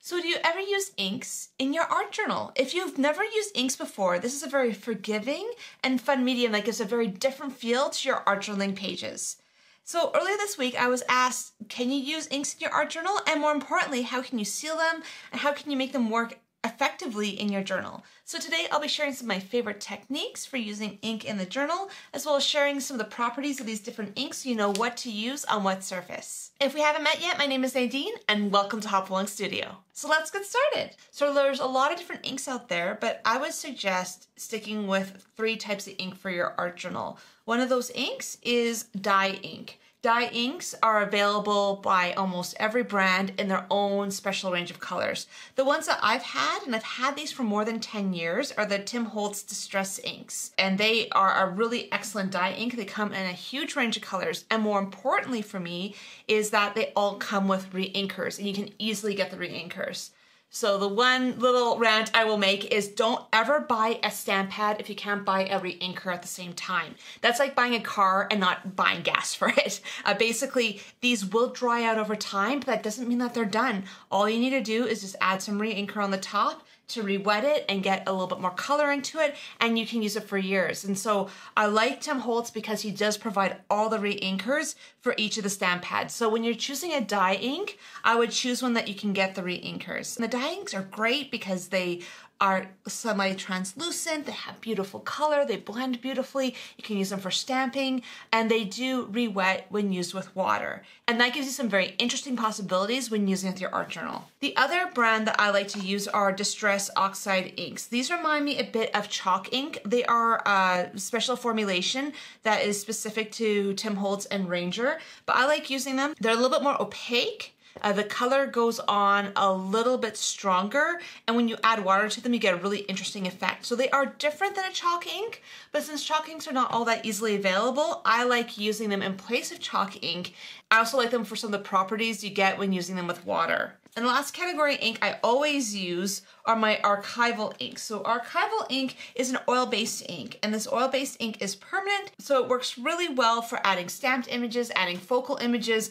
So do you ever use inks in your art journal? If you've never used inks before, this is a very forgiving and fun medium that gives a very different feel to your art journaling pages. So earlier this week, I was asked, can you use inks in your art journal? And more importantly, how can you seal them? And how can you make them work effectively in your journal? So today I'll be sharing some of my favorite techniques for using ink in the journal, as well as sharing some of the properties of these different inks so you know what to use on what surface. If we haven't met yet, my name is Nadine and welcome to Hopalong Studio. So let's get started. So there's a lot of different inks out there, but I would suggest sticking with 3 types of ink for your art journal. One of those inks is dye ink. Dye inks are available by almost every brand in their own special range of colors. The ones that I've had, and I've had these for more than 10 years, are the Tim Holtz Distress inks. And they are a really excellent dye ink. They come in a huge range of colors. And more importantly for me is that they all come with re-inkers, and you can easily get the re-inkers. So the one little rant I will make is don't ever buy a stamp pad if you can't buy a re-inker at the same time. That's like buying a car and not buying gas for it. Basically, these will dry out over time, but that doesn't mean that they're done. All you need to do is just add some re-inker on the top to re-wet it and get a little bit more color into it, and you can use it for years. And so I like Tim Holtz because he does provide all the re-inkers for each of the stamp pads. So when you're choosing a dye ink, I would choose one that you can get the re-inkers. And the dye inks are great because they are semi-translucent, they have beautiful color, they blend beautifully, you can use them for stamping, and they do re-wet when used with water. And that gives you some very interesting possibilities when using it with your art journal. The other brand that I like to use are Distress Oxide inks. These remind me a bit of chalk ink. They are a special formulation that is specific to Tim Holtz and Ranger, but I like using them. They're a little bit more opaque. The color goes on a little bit stronger, and when you add water to them, you get a really interesting effect. So they are different than a chalk ink, but since chalk inks are not all that easily available, I like using them in place of chalk ink. I also like them for some of the properties you get when using them with water. And the last category of ink I always use are my archival inks. So archival ink is an oil-based ink, and this oil-based ink is permanent, so it works really well for adding stamped images, adding focal images,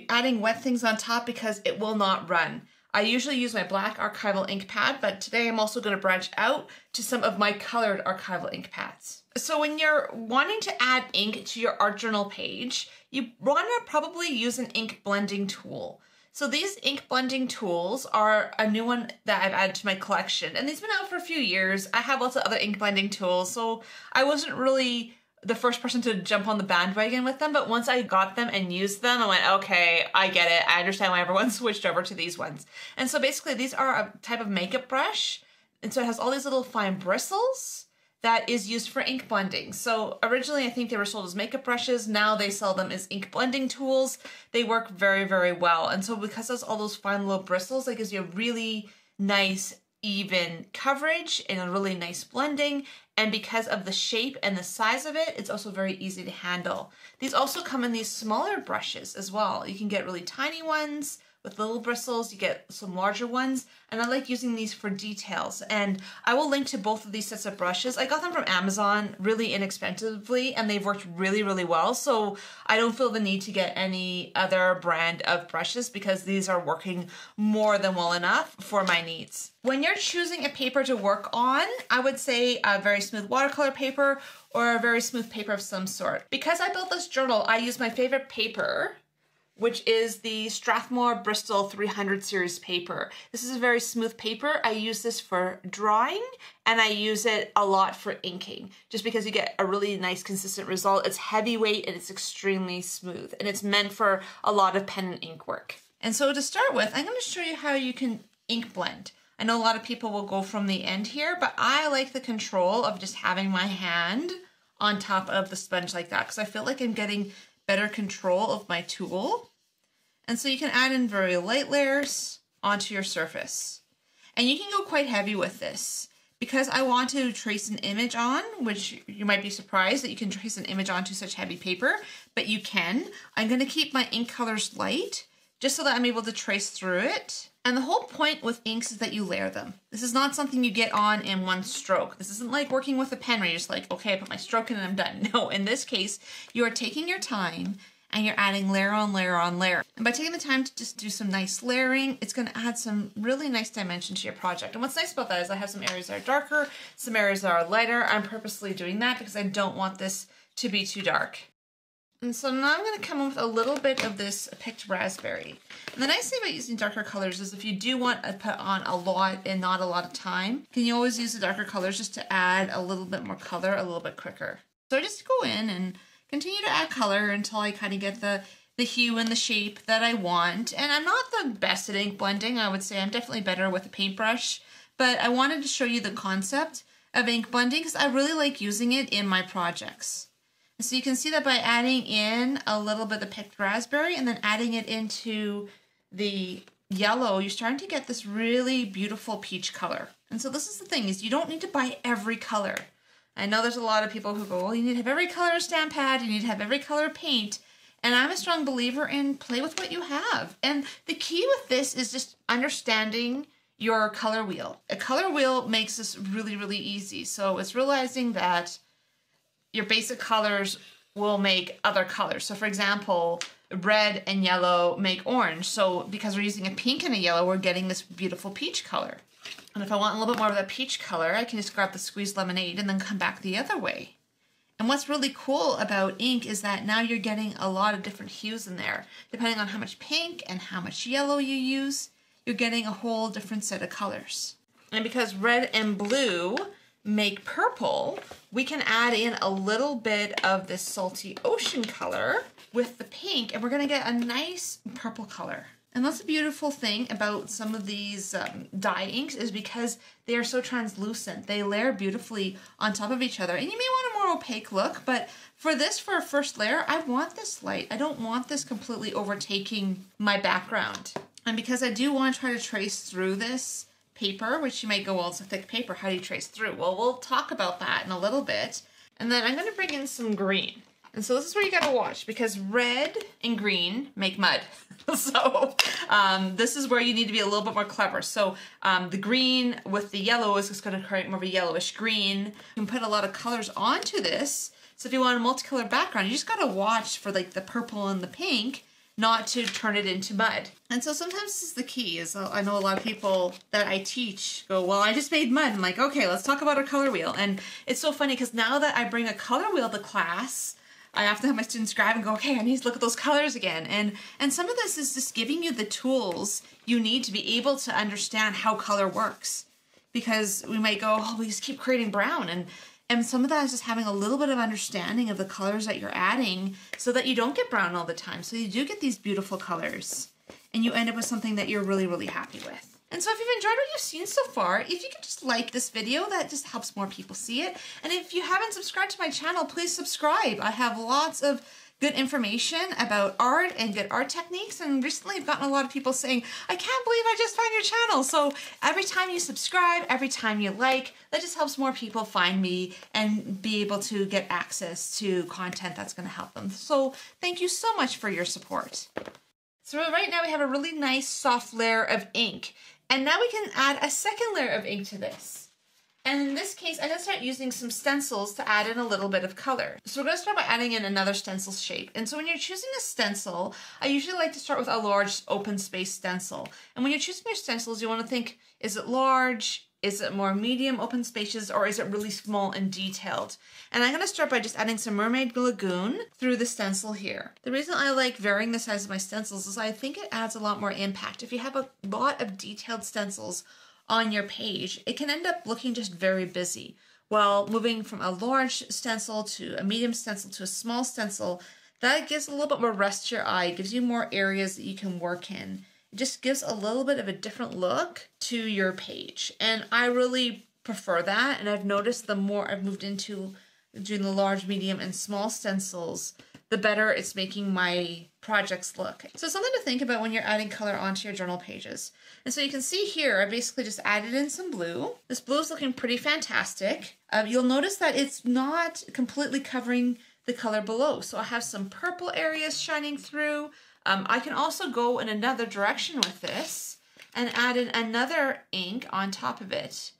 adding wet things on top because it will not run. I usually use my black archival ink pad, but today I'm also going to branch out to some of my colored archival ink pads. So when you're wanting to add ink to your art journal page, you want to probably use an ink blending tool. So these ink blending tools are a new one that I've added to my collection, and these have been out for a few years. I have lots of other ink blending tools, so I wasn't really the first person to jump on the bandwagon with them, but once I got them and used them, I went, okay, I get it. I understand why everyone switched over to these ones. And so basically these are a type of makeup brush, and so it has all these little fine bristles that is used for ink blending. So originally I think they were sold as makeup brushes, now they sell them as ink blending tools. They work very, very well. And so because there's all those fine little bristles, that gives you a really nice, even coverage and a really nice blending. And because of the shape and the size of it, it's also very easy to handle. These also come in these smaller brushes as well. You can get really tiny ones with little bristles, you get some larger ones, and I like using these for details. And I will link to both of these sets of brushes. I got them from Amazon really inexpensively, and they've worked really, really well. So I don't feel the need to get any other brand of brushes because these are working more than well enough for my needs. When you're choosing a paper to work on, I would say a very smooth watercolor paper or a very smooth paper of some sort. Because I built this journal, I use my favorite paper, which is the Strathmore Bristol 300 series paper. This is a very smooth paper. I use this for drawing, and I use it a lot for inking, just because you get a really nice consistent result. It's heavyweight and it's extremely smooth, and it's meant for a lot of pen and ink work. And so to start with, I'm going to show you how you can ink blend. I know a lot of people will go from the end here, but I like the control of just having my hand on top of the sponge like that, because I feel like I'm getting better control of my tool. And so you can add in very light layers onto your surface. And you can go quite heavy with this. Because I want to trace an image on, which you might be surprised that you can trace an image onto such heavy paper, but you can. I'm going to keep my ink colors light, just so that I'm able to trace through it. And the whole point with inks is that you layer them. This is not something you get on in one stroke. This isn't like working with a pen where you're just like, okay, I put my stroke in and I'm done. No, in this case, you are taking your time and you're adding layer on layer on layer. And by taking the time to just do some nice layering, it's going to add some really nice dimension to your project. And what's nice about that is I have some areas that are darker, some areas that are lighter. I'm purposely doing that because I don't want this to be too dark. And so now I'm going to come in with a little bit of this picked raspberry. And the nice thing about using darker colors is if you do want to put on a lot and not a lot of time, can you always use the darker colors just to add a little bit more color a little bit quicker. So I just go in and continue to add color until I kind of get the hue and the shape that I want. And I'm not the best at ink blending. I would say I'm definitely better with a paintbrush, but I wanted to show you the concept of ink blending because I really like using it in my projects. So you can see that by adding in a little bit of picked raspberry and then adding it into the yellow, you're starting to get this really beautiful peach color. And so this is the thing, is you don't need to buy every color. I know there's a lot of people who go, well, you need to have every color stamp pad, you need to have every color paint. And I'm a strong believer in play with what you have. And the key with this is just understanding your color wheel. A color wheel makes this really, really easy. So it's realizing that your basic colors will make other colors. So for example, red and yellow make orange. So because we're using a pink and a yellow, we're getting this beautiful peach color. And if I want a little bit more of that peach color, I can just grab the squeezed lemonade and then come back the other way. And what's really cool about ink is that now you're getting a lot of different hues in there. Depending on how much pink and how much yellow you use, you're getting a whole different set of colors. And because red and blue make purple, we can add in a little bit of this salty ocean color with the pink, and we're gonna get a nice purple color. And that's a beautiful thing about some of these dye inks is because they are so translucent. They layer beautifully on top of each other. And you may want a more opaque look, but for a first layer, I want this light. I don't want this completely overtaking my background. And because I do want to try to trace through this paper, which you might go, well, it's a thick paper, how do you trace through? Well, we'll talk about that in a little bit. And then I'm going to bring in some green. And so this is where you got to watch, because red and green make mud. So this is where you need to be a little bit more clever. So the green with the yellow is just going to create more of a yellowish green. You can put a lot of colors onto this. So if you want a multicolored background, you just got to watch for like the purple and the pink, not to turn it into mud. And so sometimes this is the key, is I know a lot of people that I teach go, well, I just made mud. I'm like, okay, let's talk about our color wheel. And it's so funny because now that I bring a color wheel to class, I often have my students grab and go, okay, I need to look at those colors again. And some of this is just giving you the tools you need to be able to understand how color works. Because we might go, oh, we just keep creating brown. And some of that is just having a little bit of understanding of the colors that you're adding so that you don't get brown all the time. So you do get these beautiful colors and you end up with something that you're really, really happy with. And so if you've enjoyed what you've seen so far, if you could just like this video, that just helps more people see it. And if you haven't subscribed to my channel, please subscribe. I have lots of good information about art and good art techniques. And recently I've gotten a lot of people saying, I can't believe I just found your channel. So every time you subscribe, every time you like, that just helps more people find me and be able to get access to content that's going to help them. So thank you so much for your support. So right now we have a really nice soft layer of ink. And now we can add a second layer of ink to this. And in this case, I'm going to start using some stencils to add in a little bit of color. So we're going to start by adding in another stencil shape. And so when you're choosing a stencil, I usually like to start with a large open space stencil. And when you're choosing your stencils, you want to think, is it large? Is it more medium open spaces, or is it really small and detailed? And I'm going to start by just adding some Mermaid Lagoon through the stencil here. The reason I like varying the size of my stencils is I think it adds a lot more impact. If you have a lot of detailed stencils on your page, it can end up looking just very busy. While moving from a large stencil to a medium stencil to a small stencil, that gives a little bit more rest to your eye. It gives you more areas that you can work in. It just gives a little bit of a different look to your page. And I really prefer that. And I've noticed the more I've moved into doing the large, medium, and small stencils, the better it's making my projects look. So something to think about when you're adding color onto your journal pages. And so you can see here, I basically just added in some blue. This blue is looking pretty fantastic. You'll notice that it's not completely covering the color below. So I have some purple areas shining through. I can also go in another direction with this and add in another ink on top of it.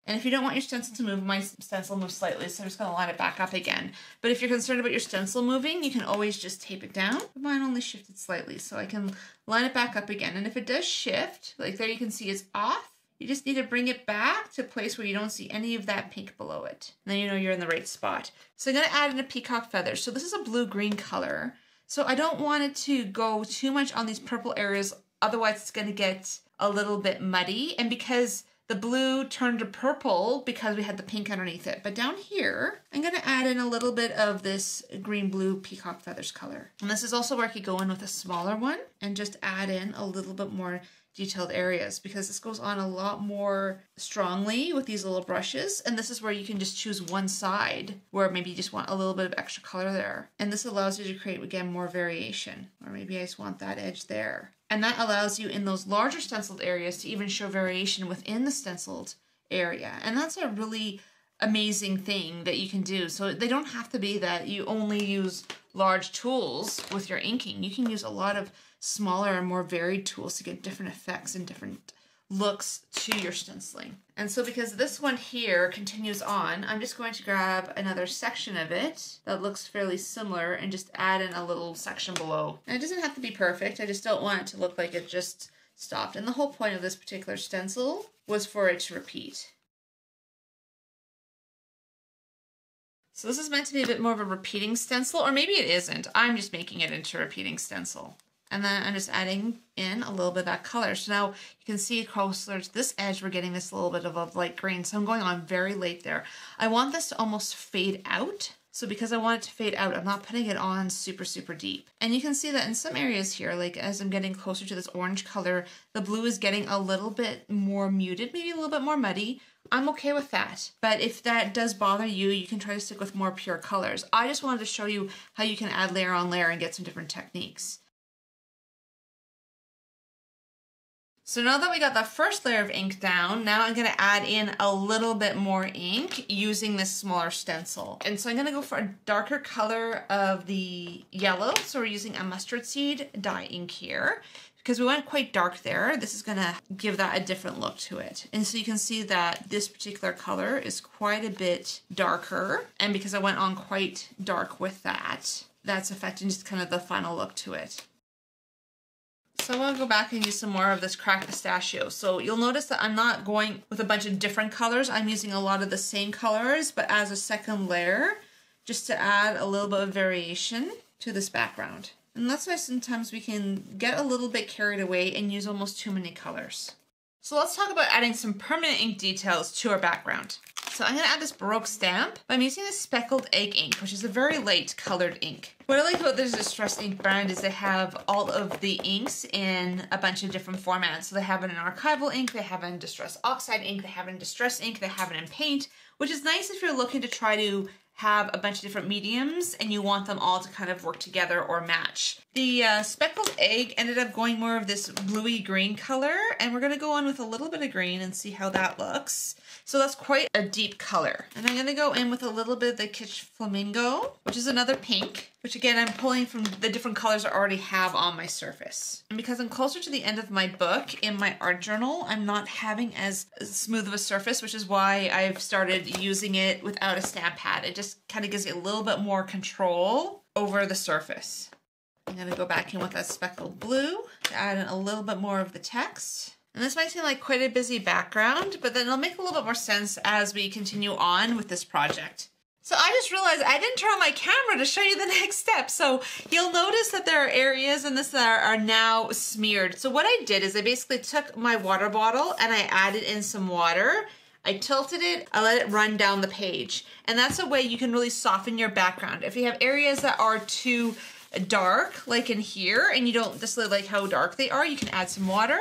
And if you don't want your stencil to move, my stencil moves slightly, so I'm just going to line it back up again. But if you're concerned about your stencil moving, you can always just tape it down. But mine only shifted slightly, so I can line it back up again. And if it does shift, like there you can see it's off, you just need to bring it back to a place where you don't see any of that pink below it. And then you know you're in the right spot. So I'm going to add in a peacock feather. So this is a blue-green color. So I don't want it to go too much on these purple areas, otherwise it's going to get a little bit muddy. And because the blue turned to purple because we had the pink underneath it. But down here, I'm going to add in a little bit of this green-blue peacock feathers color. And this is also where I could go in with a smaller one and just add in a little bit more detailed areas, because this goes on a lot more strongly with these little brushes. And this is where you can just choose one side where maybe you just want a little bit of extra color there. And this allows you to create, again, more variation. Or maybe I just want that edge there. And that allows you in those larger stenciled areas to even show variation within the stenciled area. And that's a really amazing thing that you can do. So they don't have to be that you only use large tools with your inking. You can use a lot of smaller and more varied tools to get different effects and different looks to your stenciling. And so because this one here continues on, I'm just going to grab another section of it that looks fairly similar and just add in a little section below. And it doesn't have to be perfect, I just don't want it to look like it just stopped. And the whole point of this particular stencil was for it to repeat. So this is meant to be a bit more of a repeating stencil, or maybe it isn't. I'm just making it into a repeating stencil. And then I'm just adding in a little bit of that color. So now you can see closer to this edge, we're getting this little bit of a light green. So I'm going on very late there. I want this to almost fade out. So because I want it to fade out, I'm not putting it on super, super deep. And you can see that in some areas here, like as I'm getting closer to this orange color, the blue is getting a little bit more muted, maybe a little bit more muddy. I'm okay with that. But if that does bother you, you can try to stick with more pure colors. I just wanted to show you how you can add layer on layer and get some different techniques. So now that we got the first layer of ink down, now I'm going to add in a little bit more ink using this smaller stencil. And so I'm going to go for a darker color of the yellow. So we're using a mustard seed dye ink here. Because we went quite dark there, this is going to give that a different look to it. And so you can see that this particular color is quite a bit darker. And because I went on quite dark with that, that's affecting just kind of the final look to it. So I'm going to go back and use some more of this cracked pistachio. So you'll notice that I'm not going with a bunch of different colors. I'm using a lot of the same colors, but as a second layer, just to add a little bit of variation to this background. And that's why sometimes we can get a little bit carried away and use almost too many colors. So let's talk about adding some permanent ink details to our background. So I'm going to add this Baroque stamp. I'm using this speckled egg ink, which is a very light colored ink. What I like about this Distress Ink brand is they have all of the inks in a bunch of different formats. So they have it in archival ink, they have it in Distress Oxide ink, they have it in Distress ink, they have it in paint, which is nice if you're looking to try to have a bunch of different mediums and you want them all to kind of work together or match. The speckled egg ended up going more of this bluey green color, and we're gonna go on with a little bit of green and see how that looks. So that's quite a deep color. And I'm gonna go in with a little bit of the Kitsch Flamingo, which is another pink, which again, I'm pulling from the different colors I already have on my surface. And because I'm closer to the end of my book in my art journal, I'm not having as smooth of a surface, which is why I've started using it without a stamp pad. It just kind of gives you a little bit more control over the surface. I'm gonna go back in with that speckled blue to add in a little bit more of the text. And this might seem like quite a busy background, but then it'll make a little bit more sense as we continue on with this project. So I just realized I didn't turn on my camera to show you the next step. So you'll notice that there are areas in this that are now smeared. So what I did is I basically took my water bottle and I added in some water. I tilted it, I let it run down the page. And that's a way you can really soften your background. If you have areas that are too dark, like in here, and you don't necessarily like how dark they are, you can add some water.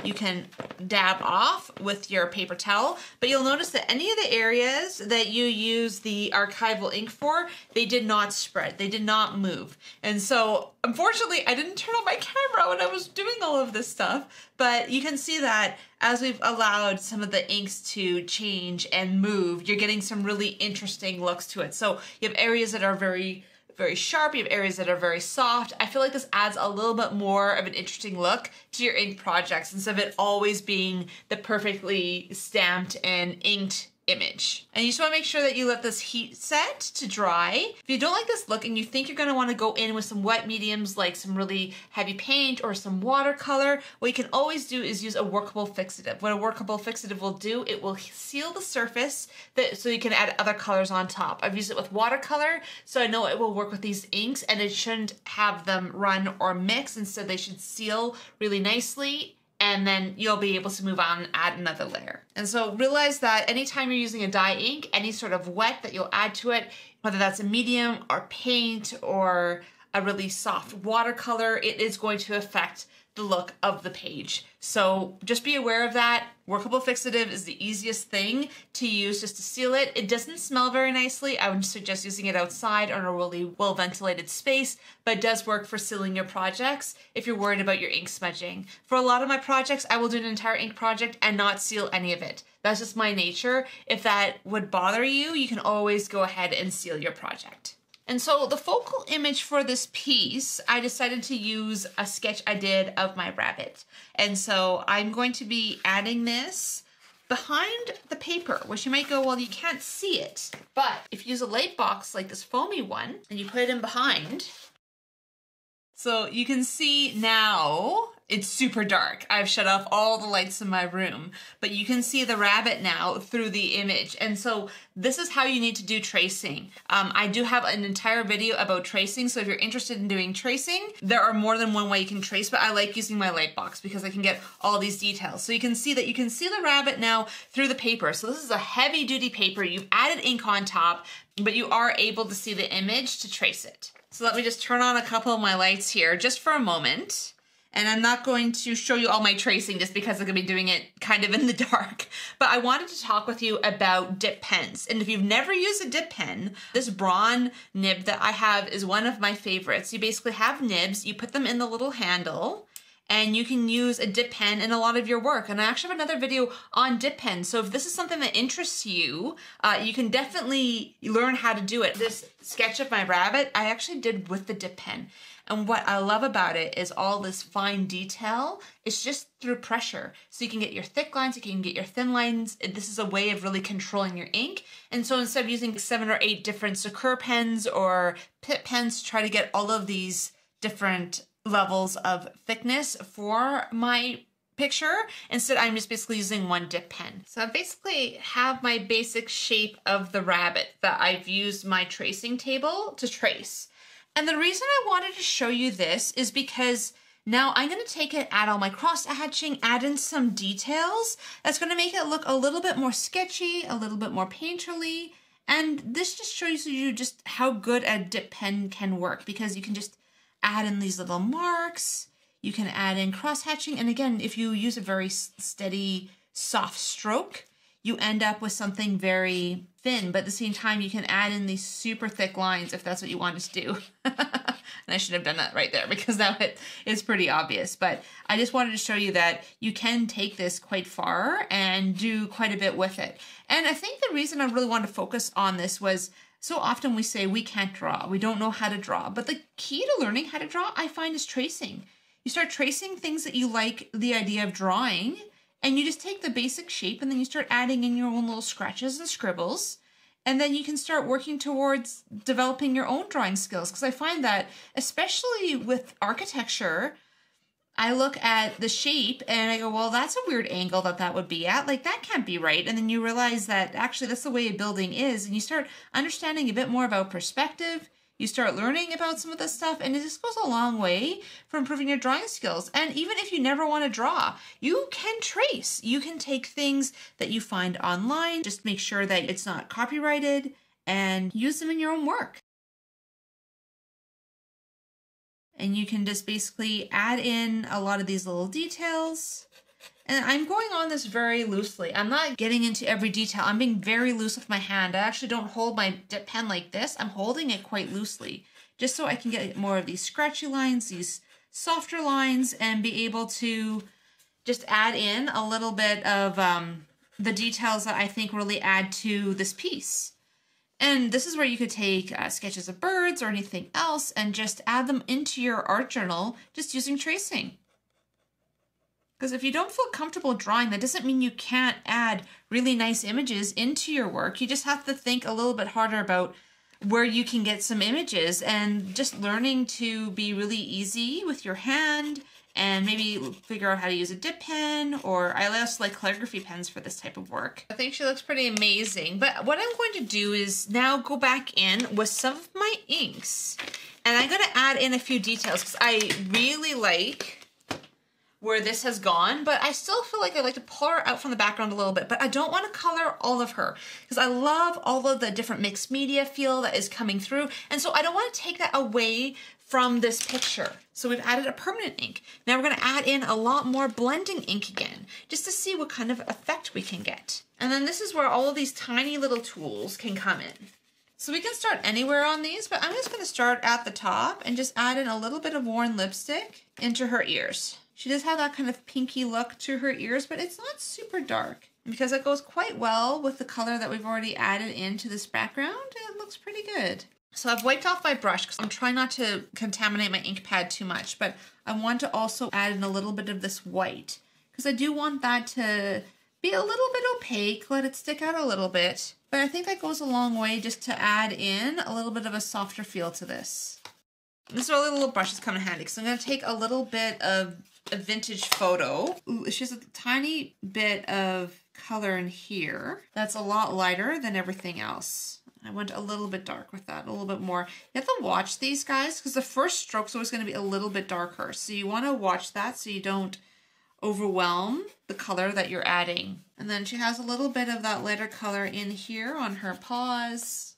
You can dab off with your paper towel, but you'll notice that any of the areas that you use the archival ink for, they did not spread, they did not move. And so, unfortunately, I didn't turn on my camera when I was doing all of this stuff, but you can see that as we've allowed some of the inks to change and move, you're getting some really interesting looks to it. So you have areas that are very very sharp, you have areas that are very soft. I feel like this adds a little bit more of an interesting look to your ink projects instead of it always being the perfectly stamped and inked image. And you just want to make sure that you let this heat set to dry. If you don't like this look and you think you're going to want to go in with some wet mediums like some really heavy paint or some watercolor, what you can always do is use a workable fixative. What a workable fixative will do, it will seal the surface so you can add other colors on top. I've used it with watercolor, so I know it will work with these inks, and it shouldn't have them run or mix. Instead, they should seal really nicely, and then you'll be able to move on and add another layer. And so realize that anytime you're using a dye ink, any sort of wet that you'll add to it, whether that's a medium or paint or a really soft watercolor, it is going to affect the look of the page. So just be aware of that. Workable fixative is the easiest thing to use just to seal it. It doesn't smell very nicely. I would suggest using it outside or in a really well ventilated space, but it does work for sealing your projects if you're worried about your ink smudging. For a lot of my projects, I will do an entire ink project and not seal any of it. That's just my nature. If that would bother you, you can always go ahead and seal your project. And so the focal image for this piece, I decided to use a sketch I did of my rabbit. And so I'm going to be adding this behind the paper, which you might go, well, you can't see it. But if you use a light box like this foamy one, and you put it in behind, so you can see now it's super dark. I've shut off all the lights in my room, but you can see the rabbit now through the image. And so this is how you need to do tracing. I do have an entire video about tracing, so if you're interested in doing tracing, there are more than one way you can trace, but I like using my light box because I can get all these details. So you can see that you can see the rabbit now through the paper. So this is a heavy duty paper. You've added ink on top, but you are able to see the image to trace it. So let me just turn on a couple of my lights here just for a moment. And I'm not going to show you all my tracing just because I'm going to be doing it kind of in the dark. But I wanted to talk with you about dip pens. And if you've never used a dip pen, this Braun nib that I have is one of my favorites. You basically have nibs, you put them in the little handle, and you can use a dip pen in a lot of your work. And I actually have another video on dip pens. So if this is something that interests you, you can definitely learn how to do it. This sketch of my rabbit, I actually did with the dip pen. And what I love about it is all this fine detail. It's just through pressure. So you can get your thick lines, you can get your thin lines. This is a way of really controlling your ink. And so instead of using 7 or 8 different Sakura pens or Pitt pens to try to get all of these different levels of thickness for my picture, instead I'm just basically using one dip pen. So I basically have my basic shape of the rabbit that I've used my tracing table to trace. And the reason I wanted to show you this is because now I'm going to take it, add all my cross hatching, add in some details that's going to make it look a little bit more sketchy, a little bit more painterly. And this just shows you just how good a dip pen can work, because you can just add in these little marks, you can add in cross hatching. And again, if you use a very steady, soft stroke, you end up with something very thin, but at the same time, you can add in these super thick lines if that's what you wanted to do. And I should have done that right there because now it is pretty obvious. But I just wanted to show you that you can take this quite far and do quite a bit with it. And I think the reason I really wanted to focus on this was so often we say we can't draw, we don't know how to draw. But the key to learning how to draw, I find, is tracing. You start tracing things that you like the idea of drawing, and you just take the basic shape and then you start adding in your own little scratches and scribbles. And then you can start working towards developing your own drawing skills. Because I find that, especially with architecture, I look at the shape and I go, well, that's a weird angle that would be at. Like, that can't be right. And then you realize that actually that's the way a building is. And you start understanding a bit more about perspective. You start learning about some of this stuff, and it just goes a long way for improving your drawing skills. And even if you never want to draw, you can trace. You can take things that you find online, just make sure that it's not copyrighted, and use them in your own work. And you can just basically add in a lot of these little details. And I'm going on this very loosely. I'm not getting into every detail. I'm being very loose with my hand. I actually don't hold my dip pen like this. I'm holding it quite loosely, just so I can get more of these scratchy lines, these softer lines, and be able to just add in a little bit of the details that I think really add to this piece. And this is where you could take sketches of birds or anything else and just add them into your art journal just using tracing. Because if you don't feel comfortable drawing, that doesn't mean you can't add really nice images into your work. You just have to think a little bit harder about where you can get some images, and just learning to be really easy with your hand and maybe figure out how to use a dip pen, or I also like calligraphy pens for this type of work. I think she looks pretty amazing, but what I'm going to do is now go back in with some of my inks, and I'm going to add in a few details because I really like where this has gone, but I still feel like I like to pull her out from the background a little bit, but I don't want to color all of her because I love all of the different mixed media feel that is coming through, and so I don't want to take that away from this picture. So we've added a permanent ink. Now we're going to add in a lot more blending ink again, just to see what kind of effect we can get. And then this is where all of these tiny little tools can come in. So we can start anywhere on these, but I'm just going to start at the top and just add in a little bit of worn lipstick into her ears. She does have that kind of pinky look to her ears, but it's not super dark. Because it goes quite well with the color that we've already added into this background, it looks pretty good. So I've wiped off my brush because I'm trying not to contaminate my ink pad too much, but I want to also add in a little bit of this white because I do want that to be a little bit opaque, let it stick out a little bit. But I think that goes a long way just to add in a little bit of a softer feel to this. This is where the little brushes come in handy because I'm going to take a little bit of a vintage photo. Ooh, it's just a tiny bit of color in here that's a lot lighter than everything else. I went a little bit dark with that, a little bit more. You have to watch these guys because the first stroke's always going to be a little bit darker. So you want to watch that so you don't overwhelm the color that you're adding. And then she has a little bit of that lighter color in here on her paws.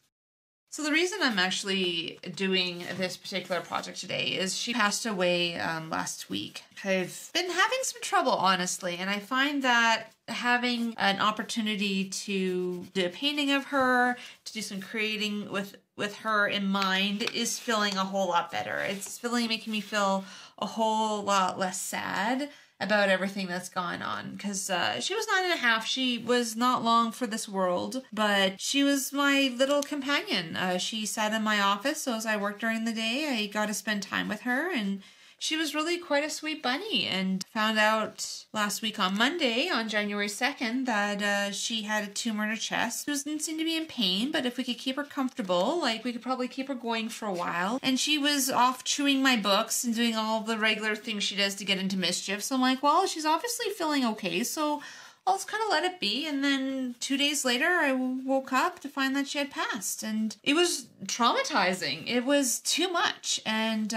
So the reason I'm actually doing this particular project today is she passed away last week. I've been having some trouble, honestly, and I find that having an opportunity to do a painting of her, to do some creating with her in mind is feeling a whole lot better. It's making me feel a whole lot less sad about everything that's gone on, because she was 9.5. She was not long for this world, but she was my little companion. She sat in my office, so as I worked during the day, I got to spend time with her, and she was really quite a sweet bunny. And found out last week on Monday, on January 2nd, that she had a tumor in her chest. She didn't seem to be in pain, but if we could keep her comfortable, like we could probably keep her going for a while. And she was off chewing my books and doing all the regular things she does to get into mischief. So I'm like, well, she's obviously feeling okay, so I'll just kind of let it be. And then 2 days later, I woke up to find that she had passed. And it was traumatizing. It was too much. And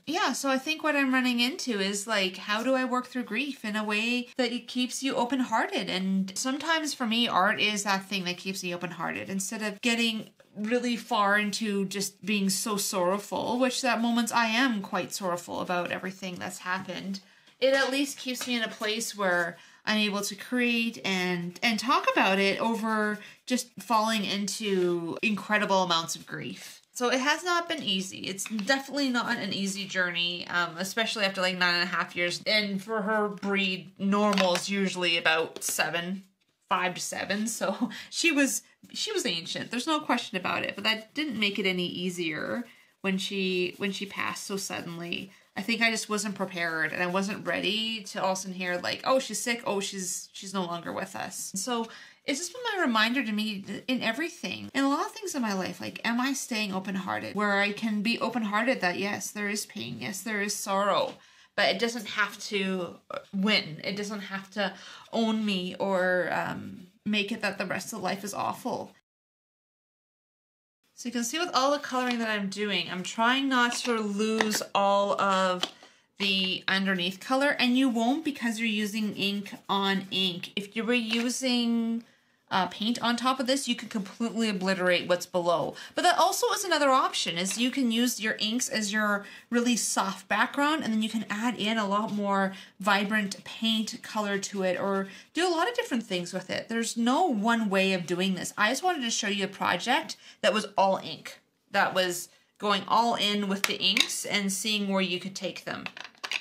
yeah, so I think what I'm running into is like, how do I work through grief in a way that it keeps you open-hearted? And sometimes for me, art is that thing that keeps me open-hearted. Instead of getting really far into just being so sorrowful, which at moments I am quite sorrowful about everything that's happened, it at least keeps me in a place where I'm able to create and talk about it over just falling into incredible amounts of grief. So it has not been easy. It's definitely not an easy journey, especially after like 9.5 years. And for her breed, normal is usually about 5 to 7. So she was ancient. There's no question about it. But that didn't make it any easier when she passed so suddenly. I think I just wasn't prepared, and I wasn't ready to all of a sudden hear like, oh, she's sick, oh, she's no longer with us. So it's just been my reminder to me in everything, in a lot of things in my life, like, am I staying open-hearted? Where I can be open-hearted that yes, there is pain, yes, there is sorrow, but it doesn't have to win. It doesn't have to own me or make it that the rest of life is awful. So you can see with all the coloring that I'm doing, I'm trying not to lose all of the underneath color, and you won't because you're using ink on ink. If you were using paint on top of this, you could completely obliterate what's below. But that also is another option, is you can use your inks as your really soft background, and then you can add in a lot more vibrant paint color to it, or do a lot of different things with it. There's no one way of doing this. I just wanted to show you a project that was all ink, that was going all in with the inks and seeing where you could take them.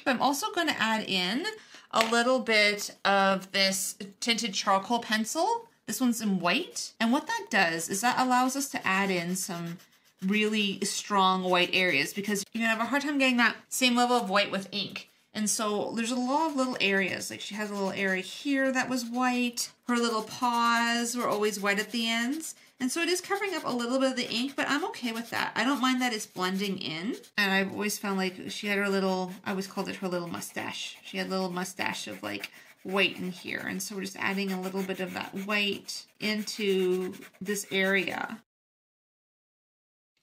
I'm also going to add in a little bit of this tinted charcoal pencil This one's in white. And what that does is that allows us to add in some really strong white areas, because you're gonna have a hard time getting that same level of white with ink. And so there's a lot of little areas, like she has a little area here that was white. Her little paws were always white at the ends. And so it is covering up a little bit of the ink, but I'm okay with that. I don't mind that it's blending in. And I've always found like she had her little, I always called it her little mustache. She had a little mustache of like white in here. And so we're just adding a little bit of that white into this area.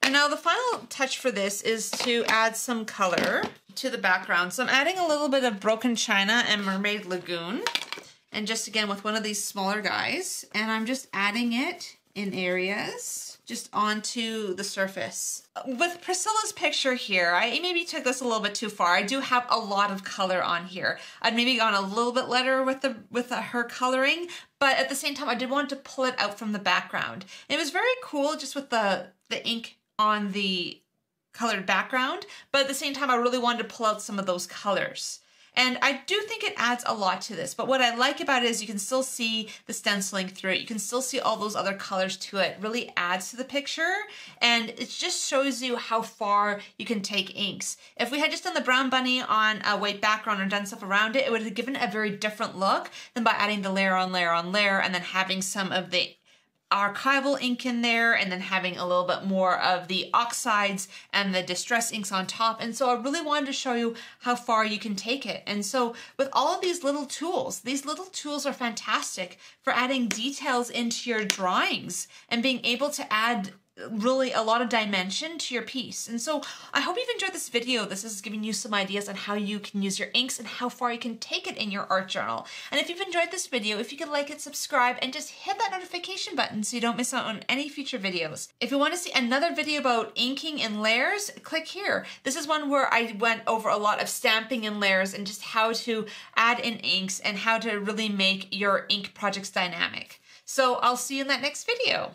And now the final touch for this is to add some color to the background. So I'm adding a little bit of Broken China and Mermaid Lagoon. And just again with one of these smaller guys. And I'm just adding it in areas just onto the surface. With Priscilla's picture here, I maybe took this a little bit too far. I do have a lot of color on here. I'd maybe gone a little bit lighter with her coloring, but at the same time I did want to pull it out from the background. It was very cool just with the ink on the colored background, but at the same time I really wanted to pull out some of those colors. And I do think it adds a lot to this, but what I like about it is you can still see the stenciling through it. You can still see all those other colors to it. It really adds to the picture, and it just shows you how far you can take inks. If we had just done the brown bunny on a white background or done stuff around it, it would have given it a very different look than by adding the layer on layer on layer and then having some of the archival ink in there and then having a little bit more of the oxides and the distress inks on top. And so I really wanted to show you how far you can take it. And so with all of these little tools are fantastic for adding details into your drawings and being able to add really a lot of dimension to your piece. And so I hope you've enjoyed this video. This is giving you some ideas on how you can use your inks and how far you can take it in your art journal. And if you've enjoyed this video, if you could like it, subscribe, and just hit that notification button so you don't miss out on any future videos. If you want to see another video about inking and layers, click here. This is one where I went over a lot of stamping and layers and just how to add in inks and how to really make your ink projects dynamic. So I'll see you in that next video.